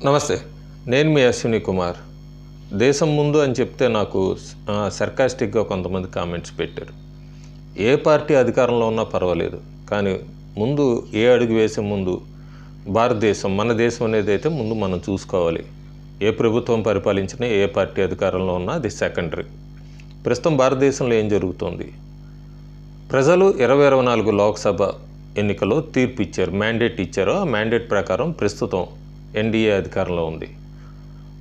నమస్తే. నేను మీ అశ్విని కుమార్. దేశం ముందు అని చెప్తే నాకు సర్కాస్టిక్‌గా కొంతమంది కామెంట్స్ పెట్టారు. ఏ పార్టీ అధికారంలో ఉన్నా పర్వాలేదు. కానీ ముందు ఏ అడుగు వేసే ముందు భారతదేశం, మన దేశం అనేదైతే ముందు మనం చూసుకోవాలి. ఏ ప్రభుత్వం పరిపాలించినా, ఏ పార్టీ అధికారంలో ఉన్నా అది సెకండరీ. ప్రస్తుతం భారతదేశంలో ఏం జరుగుతోంది? ప్రజలు 2024 లోక్సభ ఎన్నికల్లో తీర్పు ఇచ్చారు. మ్యాండేట్ ఇచ్చారు. ఆ మ్యాండేట్ ప్రకారం ప్రస్తుతం ఎన్డీఏ అధికారంలో ఉంది.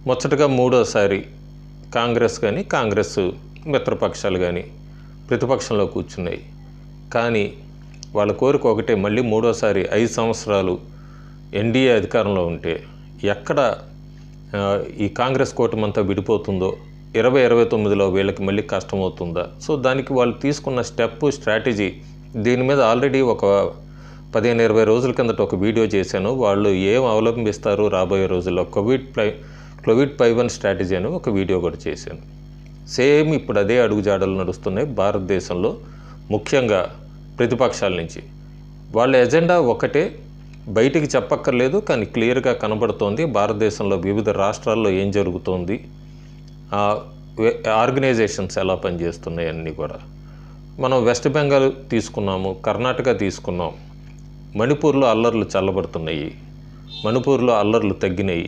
ముచ్చటగా మూడోసారి కాంగ్రెస్ కానీ, కాంగ్రెస్ మిత్రపక్షాలు కానీ ప్రతిపక్షంలో కూర్చున్నాయి. కానీ వాళ్ళ కోరిక ఒకటే, మళ్ళీ మూడోసారి 5 సంవత్సరాలు ఎన్డీఏ అధికారంలో ఉంటే ఎక్కడ ఈ కాంగ్రెస్ కూటమంతా విడిపోతుందో, 2029లో వీళ్ళకి మళ్ళీ కష్టమవుతుందా? సో దానికి వాళ్ళు తీసుకున్న స్ట్రాటజీ, దీని మీద ఆల్రెడీ ఒక 15-20 రోజుల కిందట ఒక వీడియో చేశాను. వాళ్ళు ఏం అవలంబిస్తారు రాబోయే రోజుల్లో, కోవిడ్ 5 స్ట్రాటజీ అని ఒక వీడియో కూడా చేశాను. సేమ్ ఇప్పుడు అదే అడుగుజాడలు నడుస్తున్నాయి భారతదేశంలో, ముఖ్యంగా ప్రతిపక్షాల నుంచి. వాళ్ళ ఎజెండా ఒకటే, బయటికి చెప్పక్కర్లేదు కానీ క్లియర్గా కనబడుతోంది. భారతదేశంలో వివిధ రాష్ట్రాల్లో ఏం జరుగుతోంది, ఆర్గనైజేషన్స్ ఎలా పనిచేస్తున్నాయి అన్నీ కూడా. మనం వెస్ట్ బెంగాల్ తీసుకున్నాము, కర్ణాటక తీసుకున్నాం. మణిపూర్లో అల్లర్లు చల్లబడుతున్నాయి, మణిపూర్లో అల్లర్లు తగ్గినాయి.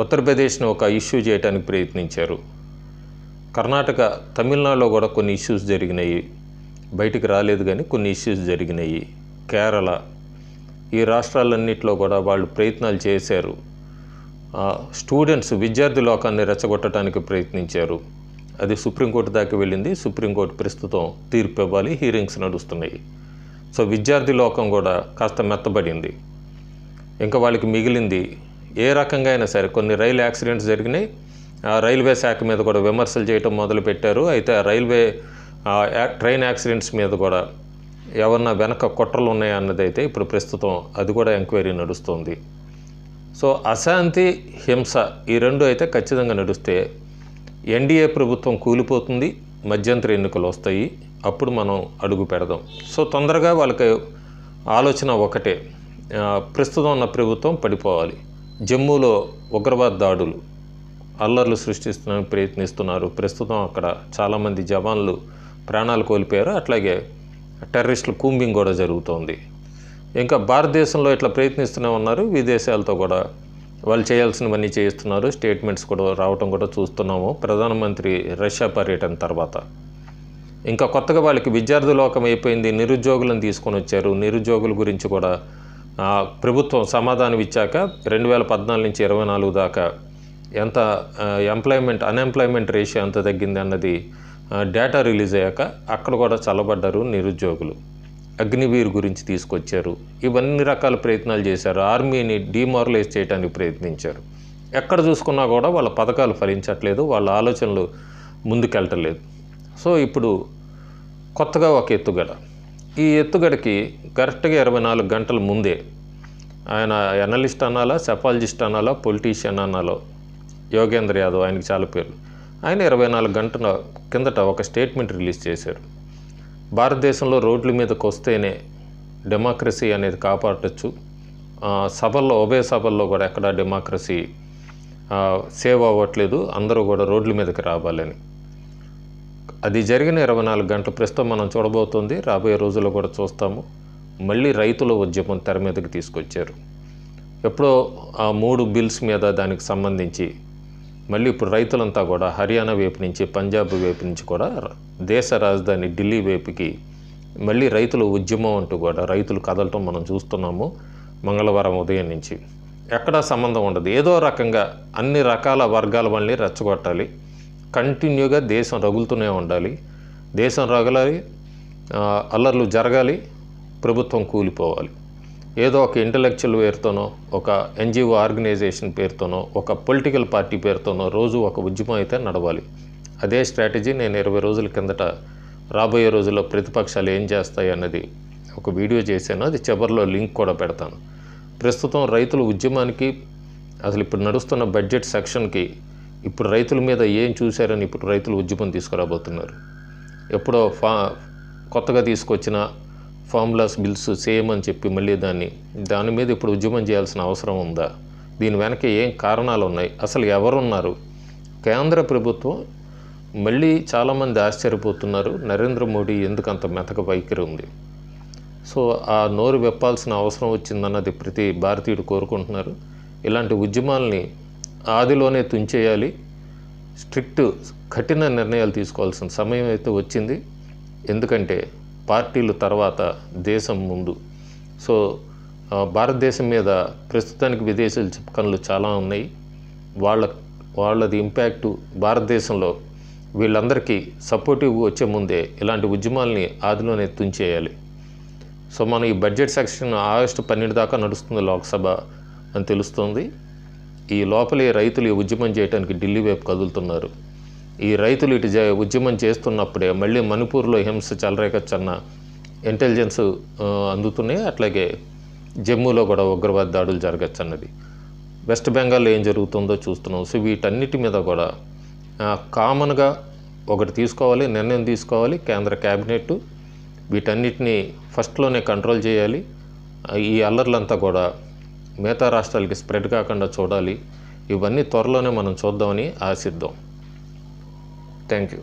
ఉత్తరప్రదేశ్ని ఒక ఇష్యూ చేయడానికి ప్రయత్నించారు. కర్ణాటక, తమిళనాడులో కూడా కొన్ని ఇష్యూస్ జరిగినాయి, బయటికి రాలేదు కానీ కొన్ని ఇష్యూస్ జరిగినాయి. కేరళ, ఈ రాష్ట్రాలన్నింటిలో కూడా వాళ్ళు ప్రయత్నాలు చేశారు. స్టూడెంట్స్, విద్యార్థి లోకాన్ని రెచ్చగొట్టడానికి ప్రయత్నించారు. అది సుప్రీంకోర్టు దాకా వెళ్ళింది. సుప్రీంకోర్టు ప్రస్తుతం తీర్పు ఇవ్వాలి, హీరింగ్స్ నడుస్తున్నాయి. సో విద్యార్థి లోకం కూడా కాస్త మెత్తబడింది. ఇంకా వాళ్ళకి మిగిలింది ఏ రకంగా అయినా సరే, కొన్ని రైలు యాక్సిడెంట్స్ జరిగినాయి. రైల్వే శాఖ మీద కూడా విమర్శలు చేయటం మొదలుపెట్టారు. అయితే ట్రైన్ యాక్సిడెంట్స్ మీద కూడా ఎవరన్నా వెనక కుట్రలు ఉన్నాయా అన్నది అయితే ఇప్పుడు ప్రస్తుతం అది కూడా ఎంక్వైరీ నడుస్తుంది. సో అశాంతి, హింస ఈ రెండు అయితే ఖచ్చితంగా నడుస్తే ఎన్డీఏ ప్రభుత్వం కూలిపోతుంది, మధ్యంతర ఎన్నికలు వస్తాయి, అప్పుడు మనం అడుగు పెడదాం. సో తొందరగా వాళ్ళకి ఆలోచన ఒకటే, ప్రస్తుతం ఉన్న ప్రభుత్వం పడిపోవాలి. జమ్మూలో ఉగ్రవాద దాడులు, అల్లర్లు సృష్టిస్తున్నానికి ప్రయత్నిస్తున్నారు. ప్రస్తుతం అక్కడ చాలామంది జవాన్లు ప్రాణాలు కోల్పోయారు. అట్లాగే టెర్రరిస్టుల కూంబింగ్ కూడా జరుగుతోంది. ఇంకా భారతదేశంలో ఇట్లా ప్రయత్నిస్తూనే ఉన్నారు. విదేశాలతో కూడా వాళ్ళు చేయాల్సినవన్నీ చేస్తున్నారు. స్టేట్మెంట్స్ కూడా రావటం కూడా చూస్తున్నాము ప్రధానమంత్రి రష్యా పర్యటన తర్వాత. ఇంకా కొత్తగా వాళ్ళకి విద్యార్థి లోకం అయిపోయింది, నిరుద్యోగులను తీసుకొని వచ్చారు. నిరుద్యోగుల గురించి కూడా ప్రభుత్వం సమాధానం ఇచ్చాక 2014 నుంచి 2024 దాకా ఎంత అన్ఎంప్లాయ్మెంట్ రేషియో ఎంత తగ్గింది అన్నది డేటా రిలీజ్ అయ్యాక అక్కడ కూడా చల్లబడ్డారు నిరుద్యోగులు. అగ్నివీర్ గురించి తీసుకొచ్చారు. ఇవన్నీ రకాల ప్రయత్నాలు చేశారు. ఆర్మీని డిమారలైజ్ చేయడానికి ప్రయత్నించారు. ఎక్కడ చూసుకున్నా కూడా వాళ్ళ పథకాలు ఫలించట్లేదు, వాళ్ళ ఆలోచనలు ముందుకెళ్ళటలేదు. సో ఇప్పుడు కొత్తగా ఒక ఎత్తుగడ. ఈ ఎత్తుగడకి కరెక్ట్గా 24 గంటల ముందే ఆయన ఎనలిస్ట్ అనాలా, సెఫాలజిస్ట్ అనాలా, పొలిటీషియన్ అనాలో, యోగేంద్ర యాదవ్, ఆయనకి చాలా పేర్లు, ఆయన 24 గంటల కిందట ఒక స్టేట్మెంట్ రిలీజ్ చేశారు. భారతదేశంలో రోడ్ల మీదకి వస్తేనే డెమోక్రసీ అనేది కాపాడచ్చు, సభల్లో, ఉభయ సభల్లో కూడా ఎక్కడ డెమోక్రసీ సేవ్ అవ్వట్లేదు, అందరూ కూడా రోడ్ల మీదకి రావాలని. అది జరిగిన 24 గంటల ప్రస్తుతం మనం చూడబోతుంది, రాబోయే రోజుల్లో కూడా చూస్తాము. మళ్ళీ రైతుల ఉద్యమం తెర మీదకి తీసుకొచ్చారు. ఎప్పుడో ఆ 3 బిల్స్ మీద దానికి సంబంధించి మళ్ళీ ఇప్పుడు రైతులంతా కూడా హర్యానా వైపు నుంచి, పంజాబ్ వైపు నుంచి కూడా దేశ రాజధాని ఢిల్లీ వైపుకి మళ్ళీ రైతుల ఉద్యమం అంటూ కూడా రైతులు కదలటం మనం చూస్తున్నాము. మంగళవారం ఉదయం నుంచి ఎక్కడా సంబంధం ఉండదు, ఏదో రకంగా అన్ని రకాల వర్గాల వాళ్ళని రెచ్చగొట్టాలి, కంటిన్యూగా దేశం రగులుతూనే ఉండాలి, దేశం రగలాలి, అల్లర్లు జరగాలి, ప్రభుత్వం కూలిపోవాలి. ఏదో ఒక ఇంటలెక్చువల్ పేరుతోనో, ఒక ఎన్జిఓ ఆర్గనైజేషన్ పేరుతోనో, ఒక పొలిటికల్ పార్టీ పేరుతోనో రోజు ఒక ఉద్యమం అయితే నడవాలి. అదే స్ట్రాటజీ నేను 20 రోజుల కిందట రాబోయే రోజుల్లో ప్రతిపక్షాలు ఏం చేస్తాయి అన్నది ఒక వీడియో చేశాను. అది చివరిలో లింక్ కూడా పెడతాను. ప్రస్తుతం రైతుల ఉద్యమానికి, అసలు ఇప్పుడు నడుస్తున్న బడ్జెట్ సెక్షన్కి ఇప్పుడు రైతుల మీద ఏం చూశారని ఇప్పుడు రైతుల ఉద్యమం తీసుకురాబోతున్నారు. ఎప్పుడో కొత్తగా తీసుకొచ్చిన ఫార్ములాస్ బిల్స్ సేమ్ అని చెప్పి మళ్ళీ దాని మీద ఇప్పుడు ఉద్యమం చేయాల్సిన అవసరం ఉందా? దీని వెనక ఏం కారణాలు ఉన్నాయి, అసలు ఎవరున్నారు? కేంద్ర ప్రభుత్వం మళ్ళీ చాలామంది ఆశ్చర్యపోతున్నారు, నరేంద్ర మోడీ ఎందుకంత మెతక వైఖరి ఉంది. సో ఆ నోరు విప్పాల్సిన అవసరం వచ్చిందన్నది ప్రతి భారతీయుడు కోరుకుంటున్నారు. ఇలాంటి ఉద్యమాల్ని ఆదిలోనే తుంచేయాలి. స్ట్రిక్ట్ కఠిన నిర్ణయాలు తీసుకోవాల్సిన సమయం అయితే వచ్చింది. ఎందుకంటే పార్టీలు తర్వాత దేశం ముందు. సో భారతదేశం మీద ప్రస్తుతానికి విదేశీ చిప్కన్లు చాలా ఉన్నాయి. వాళ్ళది ఇంపాక్టు భారతదేశంలో వీళ్ళందరికీ సపోర్టివ్ వచ్చే ముందే ఇలాంటి ఉద్యమాల్ని ఆదిలోనే తుంచేయాలి. సో మన ఈ బడ్జెట్ సెక్షన్ ఆగస్టు 12 దాకా నడుస్తుంది లోక్సభ అని తెలుస్తుంది. ఈ లోపలి రైతులు ఈ ఉద్యమం చేయడానికి ఢిల్లీ వైపు కదులుతున్నారు. ఈ రైతులు ఇటు ఉద్యమం చేస్తున్నప్పుడే మళ్ళీ మణిపూర్లో హింస చెలరేగచ్చన్న ఇంటెలిజెన్స్ అందుతున్నాయి. అట్లాగే జమ్మూలో కూడా ఉగ్రవాద దాడులు జరగచ్చు అన్నది. వెస్ట్ బెంగాల్లో ఏం జరుగుతుందో చూస్తున్నాం. సో వీటన్నిటి మీద కూడా కామన్గా ఒకటి తీసుకోవాలి, నిర్ణయం తీసుకోవాలి కేంద్ర క్యాబినెట్. వీటన్నిటిని ఫస్ట్లోనే కంట్రోల్ చేయాలి. ఈ అల్లర్లంతా కూడా మిగతా రాష్ట్రాలకి స్ప్రెడ్ కాకుండా చూడాలి. ఇవన్నీ త్వరలోనే మనం చూద్దామని ఆశిద్దాం. Thank you.